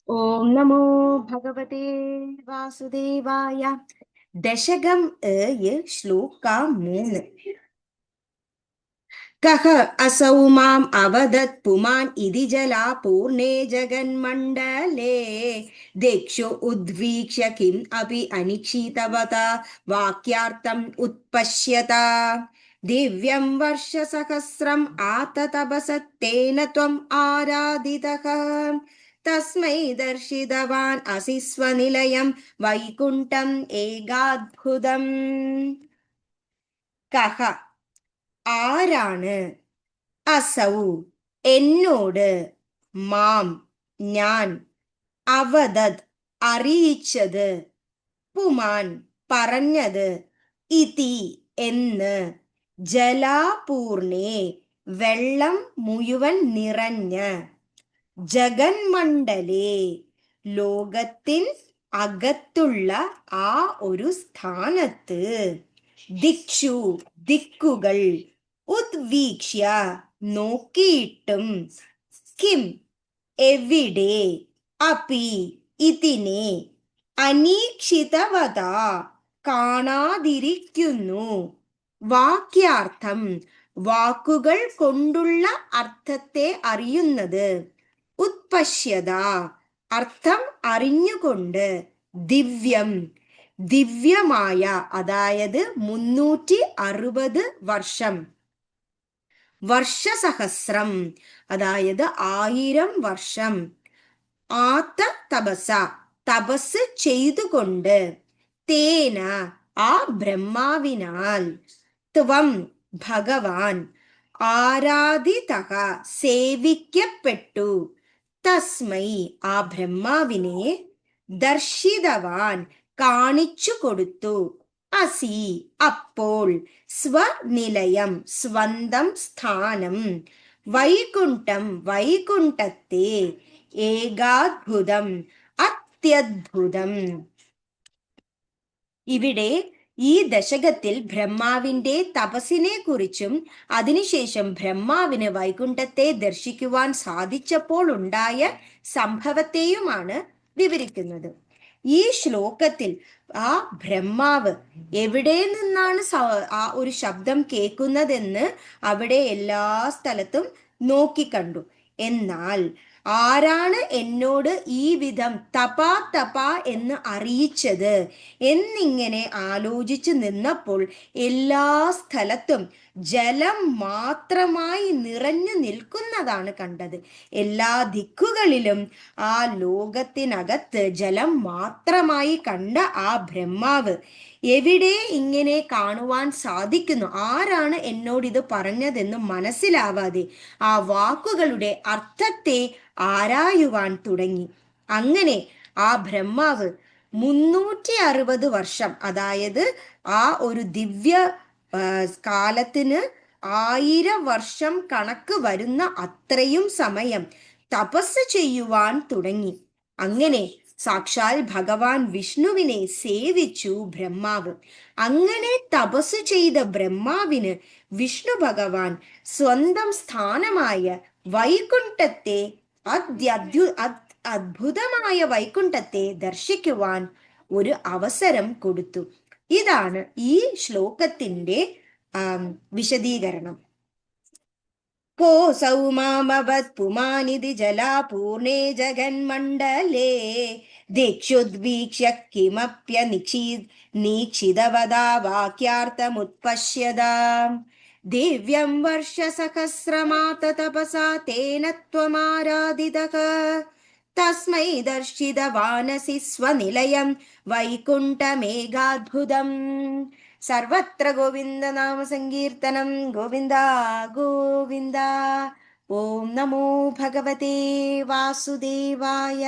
ഓം നമോ ഭഗവതേ വാസുദേവായ. ദശകം ഏഴ് ശ്ലോകം 3. കഹ അസൗ മാം അവദത് പുമാൻ ഇതി ജലാപൂർണേ ജഗന്മണ്ഡലേ ദിക്ഷു ഉദ്വീക്ഷ്യ കിം അപി അനിക്ഷീതവത വാക്യാർത്ഥം ഉത്പശ്യത ദിവ്യം വർഷസഹസ്രം ആതതപസത്തേന ത്വം ആരാധിതഃ തസ്മൈ ദർശിതവാൻ അസി സ്വനിലയം വൈകുണ്ഠം ഏകാദ്ഭുതം. കഹ ആരാണ്, അസൗ എന്നോട്, മാം ഞാൻ, അവദത് അറിയിച്ചത്, പുമാൻ പറഞ്ഞത്, ഇതി എന്ന്, ജലാപൂർണേ വെള്ളം മുഴുവൻ നിറഞ്ഞ്, ജഗന്മണ്ഡലേ ലോകത്തിൻ അകത്തുള്ള ആ ഒരു സ്ഥാനത്ത്, ദിക്ഷു ദിക്കുകൾ, ഉദ്വീക്ഷ്യ നോക്കിയിട്ടും, കിം എവിടെ, അപി ഇതിനെ, അനീക്ഷിതവത കാണാതിരിക്കുന്നു, വാക്യാർത്ഥം വാക്കുകൾ കൊണ്ടുള്ള അർത്ഥത്തെ അറിയുന്നത്, ഉത്പശ്യത അർത്ഥം അറിഞ്ഞുകൊണ്ട്, ദിവ്യം ദിവ്യമായ, അതായത് 360 വർഷം, വർഷസഹസ്രം അതായത് 1000 വർഷം, ആത്ത തപസ തപസ് ചെയ്തുകൊണ്ട്, തേന ആ ബ്രഹ്മാവിനാൽ, ത്വം ഭഗവാൻ, ആരാധിതഃ സേവിക്കപ്പെട്ടു, തസ്മൈ ആ ബ്രഹ്മാവിനെ, ദർശിതവാൻ കാണിച്ചു കൊടുത്തു, അസി അപ്പോൾ, സ്വനിലയം സ്വന്തം സ്ഥാനം, വൈകുണ്ഠം വൈകുണ്ഠത്തെ, ഏകാദ്ഭുതം അത്യദ്ഭുതം. ഇവിടെ ഈ ദശകത്തിൽ ബ്രഹ്മാവിന്റെ തപസ്സിനെ കുറിച്ചും അതിനുശേഷം ബ്രഹ്മാവിന് വൈകുണ്ഠത്തെ ദർശിക്കുവാൻ സാധിച്ചപ്പോൾ ഉണ്ടായ സംഭവത്തെയുമാണ് വിവരിക്കുന്നത്. ഈ ശ്ലോകത്തിൽ ആ ബ്രഹ്മാവ് എവിടെ നിന്നാണ് ആ ഒരു ശബ്ദം കേൾക്കുന്നതെന്ന് അവിടെ എല്ലാ സ്ഥലത്തും നോക്കിക്കണ്ടു. എന്നാൽ ആരാണ് എന്നോട് ഈ വിധം തപാ തപാ എന്ന് അറിയിച്ചത് എന്നിങ്ങനെ ആലോചിച്ചു നിന്നപ്പോൾ എല്ലാ സ്ഥലത്തും ജലം മാത്രമായി നിറഞ്ഞു നിൽക്കുന്നതാണ് കണ്ടത്. എല്ലാ ദിക്കുകളിലും ആ ലോകത്തിനകത്ത് ജലം മാത്രമായി കണ്ട ആ ബ്രഹ്മാവ് എവിടെ ഇങ്ങനെ കാണുവാൻ സാധിക്കുന്നു, ആരാണ് എന്നോടിത് പറഞ്ഞതെന്ന് മനസ്സിലാവാതെ ആ വാക്കുകളുടെ അർത്ഥത്തെ ആരായുവാൻ തുടങ്ങി. അങ്ങനെ ആ ബ്രഹ്മാവ് 360 വർഷം, അതായത് ആ ഒരു ദിവ്യ കാലത്തിന് 1000 വർഷം കണക്ക് വരുന്ന അത്രയും സമയം തപസ് ചെയ്യുവാൻ തുടങ്ങി. അങ്ങനെ സാക്ഷാൽ ഭഗവാൻ വിഷ്ണുവിനെ സേവിച്ചു ബ്രഹ്മാവ്. അങ്ങനെ തപസ് ചെയ്ത ബ്രഹ്മാവിന് വിഷ്ണു ഭഗവാൻ സ്വന്തം സ്ഥാനമായ വൈകുണ്ഠത്തെ, അദ്ഭുതമായ വൈകുണ്ഠത്തെ ദർശിക്കുവാൻ ഒരു അവസരം കൊടുത്തു. ഇതാണ് ഈ ശ്ലോകത്തിന്റെ വിശദീകരണം. കോസൗ മാമവത് പുമാനിതി ജലാപൂർണേ ജഗന്മണ്ഡലേ ദിക്ഷുദ്വീക്ഷ്യ കിമപ്യനിക്ഷീതവതാ വാക്യാർത്ഥമുത്പശ്യത ദിവ്യം വർഷസഹസ്രമാതതപസാ തേന ത്വമാരാധിതഃ തസ്മൈ ദർശിതവാനസി സ്വനിലയം വൈകുണ്ഠമേകാദ്ഭുതം. സർവത്ര ഗോവിന്ദ നാമ സങ്കീർത്തനം. ഗോവിന്ദ ഗോവിന്ദ. ഓം നമോ ഭഗവതേ വാസുദേവായ.